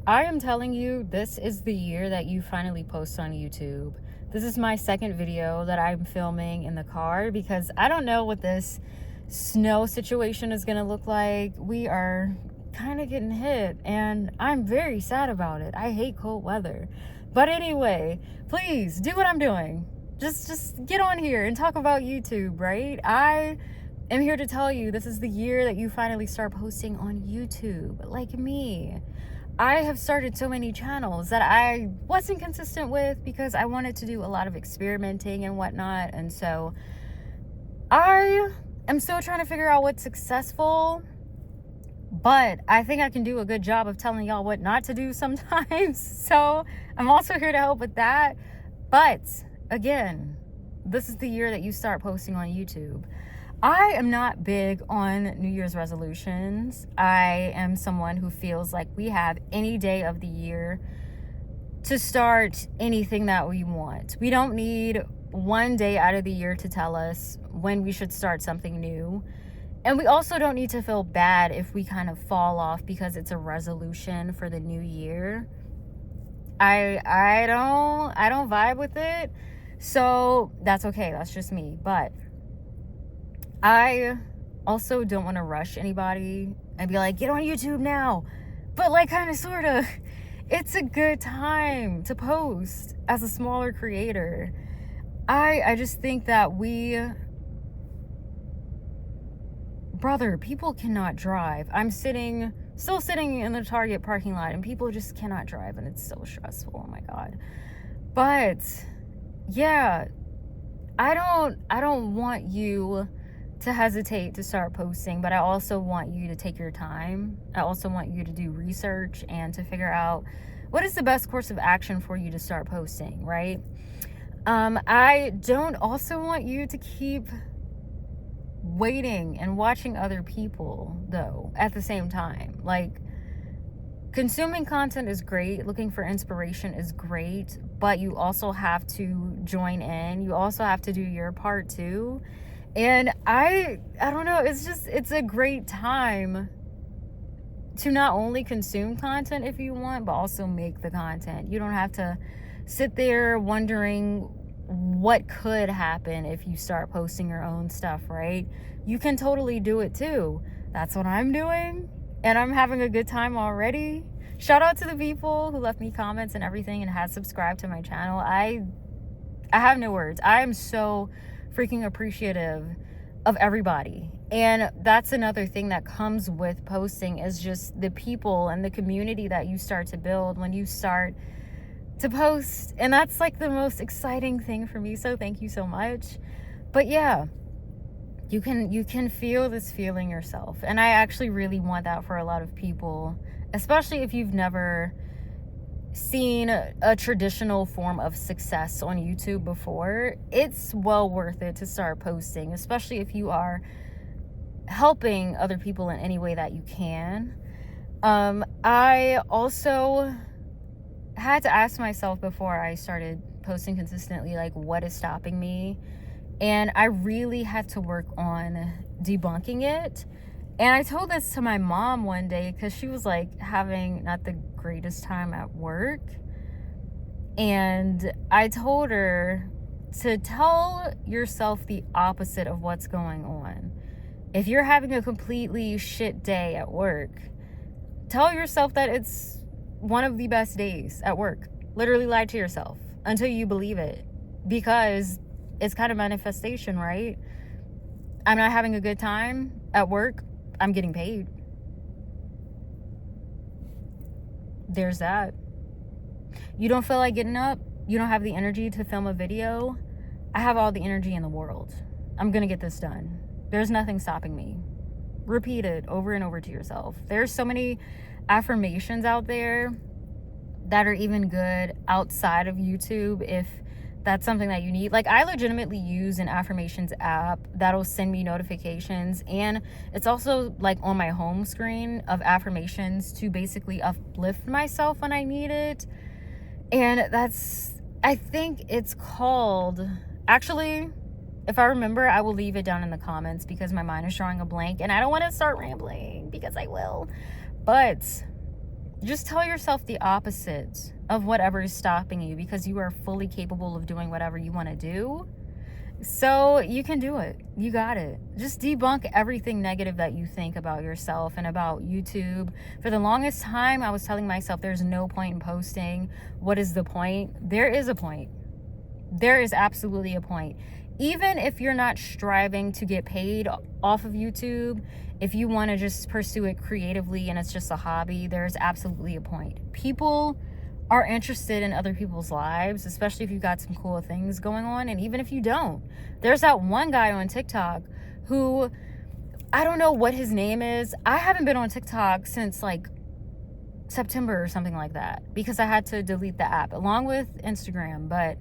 I am telling you, this is the year that you finally post on YouTube. This is my second video that I'm filming in the car because I don't know what this snow situation is going to look like. We are kind of getting hit and I'm very sad about it. I hate cold weather. But anyway, please do what I'm doing. Just get on here and talk about YouTube, right? I am here to tell you this is the year that you finally start posting on YouTube, like me. I have started so many channels that I wasn't consistent with because I wanted to do a lot of experimenting and whatnot. And so I am still trying to figure out what's successful, but I think I can do a good job of telling y'all what not to do sometimes. So I'm also here to help with that. But again, this is the year that you start posting on YouTube. I am not big on New Year's resolutions. I am someone who feels like we have any day of the year to start anything that we want. We don't need one day out of the year to tell us when we should start something new. And we also don't need to feel bad if we kind of fall off because it's a resolution for the new year. I don't vibe with it. So that's okay. That's just me. But I also don't want to rush anybody and be like, get on YouTube now. But like kind of sort of, it's a good time to post as a smaller creator. I just think that brother, people cannot drive. I'm still sitting in the Target parking lot and people just cannot drive and it's so stressful. Oh my God. But yeah, I don't want you to hesitate to start posting, but I also want you to take your time. I also want you to do research and to figure out what is the best course of action for you to start posting, right? I don't also want you to keep waiting and watching other people though at the same time. Like, consuming content is great, looking for inspiration is great, but you also have to join in. You also have to do your part too. And I don't know, it's a great time to not only consume content if you want, but also make the content. You don't have to sit there wondering what could happen if you start posting your own stuff, right? You can totally do it too. That's what I'm doing, and I'm having a good time already. Shout out to the people who left me comments and everything and has subscribed to my channel. I have no words. I am so freaking appreciative of everybody. And that's another thing that comes with posting is just the people and the community that you start to build when you start to post. And that's like the most exciting thing for me. So thank you so much. But yeah, you can feel this feeling yourself. And I actually really want that for a lot of people, especially if you've never seen a traditional form of success on YouTube before. It's well worth it to start posting, especially if you are helping other people in any way that you can. I also had to ask myself before I started posting consistently, like, what is stopping me? And I really had to work on debunking it. And I told this to my mom one day because she was like having not the greatest time at work. And I told her to tell yourself the opposite of what's going on. If you're having a completely shit day at work, tell yourself that it's one of the best days at work. Literally lie to yourself until you believe it, because it's kind of manifestation, right? I'm not having a good time at work. I'm getting paid. There's that. You don't feel like getting up? You don't have the energy to film a video? I have all the energy in the world. I'm gonna get this done. There's nothing stopping me. Repeat it over and over to yourself. There's so many affirmations out there that are even good outside of YouTube if that's something that you need. Like, I legitimately use an affirmations app that'll send me notifications, and it's also like on my home screen of affirmations to basically uplift myself when I need it. And I think it's called, actually, if I remember, I will leave it down in the comments because my mind is drawing a blank and I don't want to start rambling because I will. But Just tell yourself the opposite of whatever is stopping you, because you are fully capable of doing whatever you want to do. So you can do it. You got it. Just debunk everything negative that you think about yourself and about YouTube. For the longest time, I was telling myself there's no point in posting. What is the point? There is a point. There is absolutely a point. Even if you're not striving to get paid off of YouTube, if you want to just pursue it creatively and it's just a hobby, there's absolutely a point. People are interested in other people's lives, especially if you got some cool things going on. And even if you don't, there's that one guy on TikTok who, I don't know what his name is. I haven't been on TikTok since like September or something like that, because I had to delete the app along with Instagram. But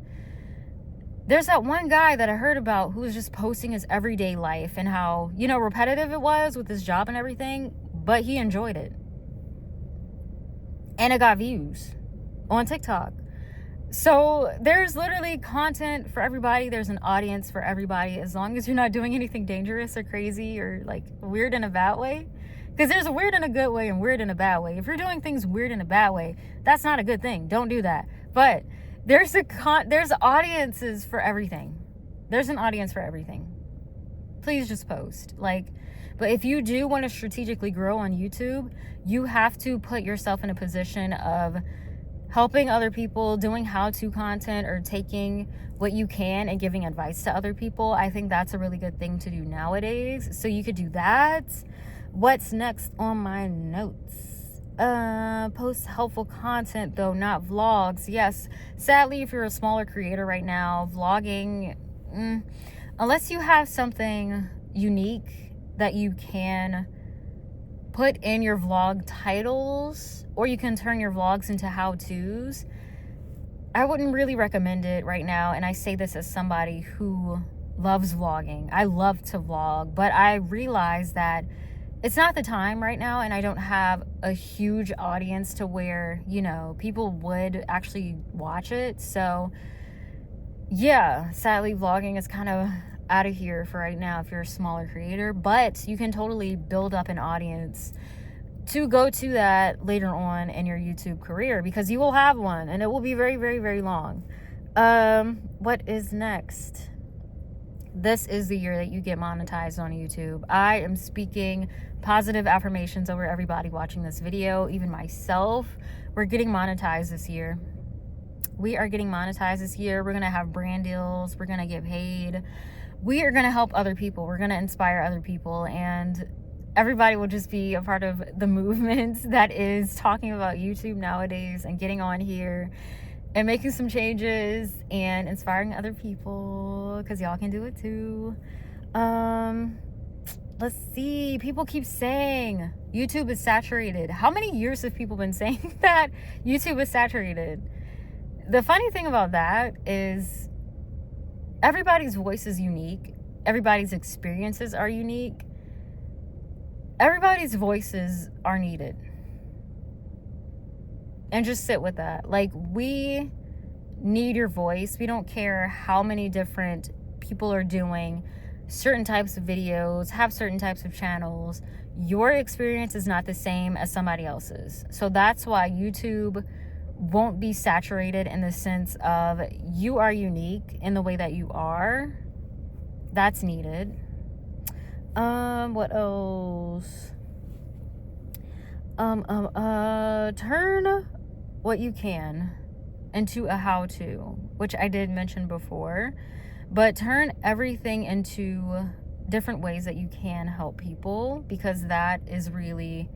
there's that one guy that I heard about who was just posting his everyday life and how, you know, repetitive it was with his job and everything, but he enjoyed it. And it got views on TikTok. So there's literally content for everybody. There's an audience for everybody, as long as you're not doing anything dangerous or crazy or like weird in a bad way. Because there's a weird in a good way and weird in a bad way. If you're doing things weird in a bad way, that's not a good thing. Don't do that. But there's audiences for everything. There's an audience for everything. Please just post. But if you do want to strategically grow on YouTube, you have to put yourself in a position of helping other people, doing how-to content, or taking what you can and giving advice to other people. I think that's a really good thing to do nowadays. So you could do that. What's next on my notes? Post helpful content though, not vlogs. Yes, sadly, if you're a smaller creator right now, vlogging, unless you have something unique that you can put in your vlog titles, or you can turn your vlogs into how-tos, I wouldn't really recommend it right now. And I say this as somebody who loves vlogging. I love to vlog, but I realize that it's not the time right now, and I don't have a huge audience to where, you know, people would actually watch it. So yeah, sadly, vlogging is kind of out of here for right now if you're a smaller creator, but you can totally build up an audience to go to that later on in your YouTube career, because you will have one and it will be very, very, very long. What is next? This is the year that you get monetized on YouTube. I am speaking positive affirmations over everybody watching this video, even myself. We're getting monetized this year. We are getting monetized this year. We're going to have brand deals. We're going to get paid. We are going to help other people. We're going to inspire other people. And everybody will just be a part of the movement that is talking about YouTube nowadays and getting on here and making some changes and inspiring other people, because y'all can do it too. Let's see. People keep saying YouTube is saturated. How many years have people been saying that YouTube is saturated? The funny thing about that is everybody's voice is unique. Everybody's experiences are unique. Everybody's voices are needed. And just sit with that. Like, we need your voice. We don't care how many different people are doing certain types of videos, have certain types of channels. Your experience is not the same as somebody else's. So that's why YouTube won't be saturated, in the sense of you are unique in the way that you are. That's needed. What else? Turn what you can into a how-to, which I did mention before, but turn everything into different ways that you can help people, because that is really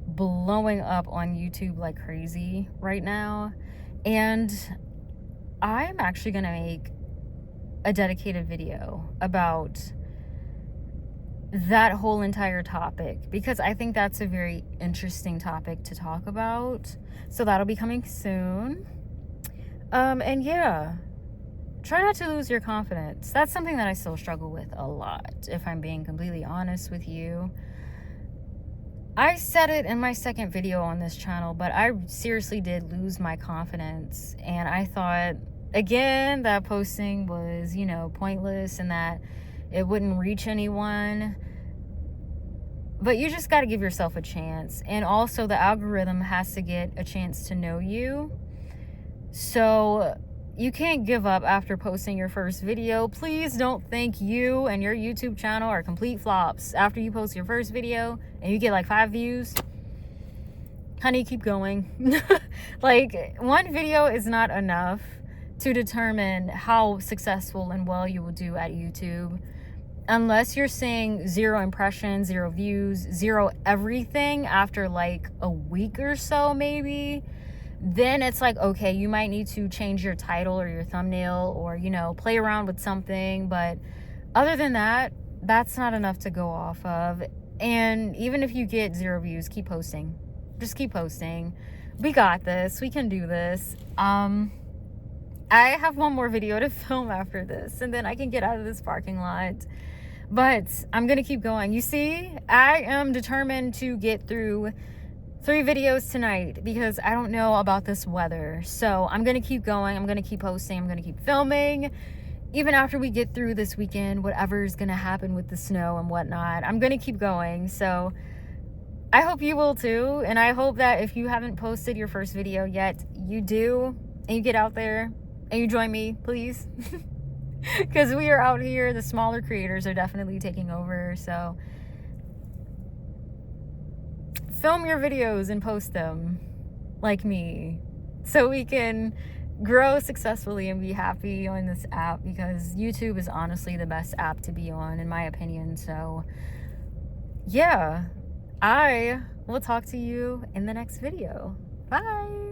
blowing up on YouTube like crazy right now. And I'm actually gonna make a dedicated video about that whole entire topic, because I think that's a very interesting topic to talk about. So that'll be coming soon. And yeah, try not to lose your confidence. That's something that I still struggle with a lot, if I'm being completely honest with you. I said it in my second video on this channel, but I seriously did lose my confidence, and I thought, again, that posting was, you know, pointless and that it wouldn't reach anyone. But you just got to give yourself a chance. And also, the algorithm has to get a chance to know you. So you can't give up after posting your first video. Please don't think you and your YouTube channel are complete flops after you post your first video and you get like 5 views. Honey, keep going. Like, one video is not enough to determine how successful and well you will do at YouTube. Unless you're seeing 0 impressions, 0 views, 0 everything after like a week or so, maybe, then it's like, okay, you might need to change your title or your thumbnail or, you know, play around with something. But other than that, that's not enough to go off of. And even if you get 0 views, keep posting. Just keep posting. We got this. We can do this. I have one more video to film after this, and then I can get out of this parking lot. But I'm going to keep going. You see, I am determined to get through 3 videos tonight because I don't know about this weather. So I'm going to keep going. I'm going to keep posting. I'm going to keep filming. Even after we get through this weekend, whatever is going to happen with the snow and whatnot, I'm going to keep going. So I hope you will too. And I hope that if you haven't posted your first video yet, you do. And you get out there and you join me, please. Because we are out here. The smaller creators are definitely taking over. So film your videos and post them like me so we can grow successfully and be happy on this app, because YouTube is honestly the best app to be on, in my opinion. So yeah, I will talk to you in the next video. Bye.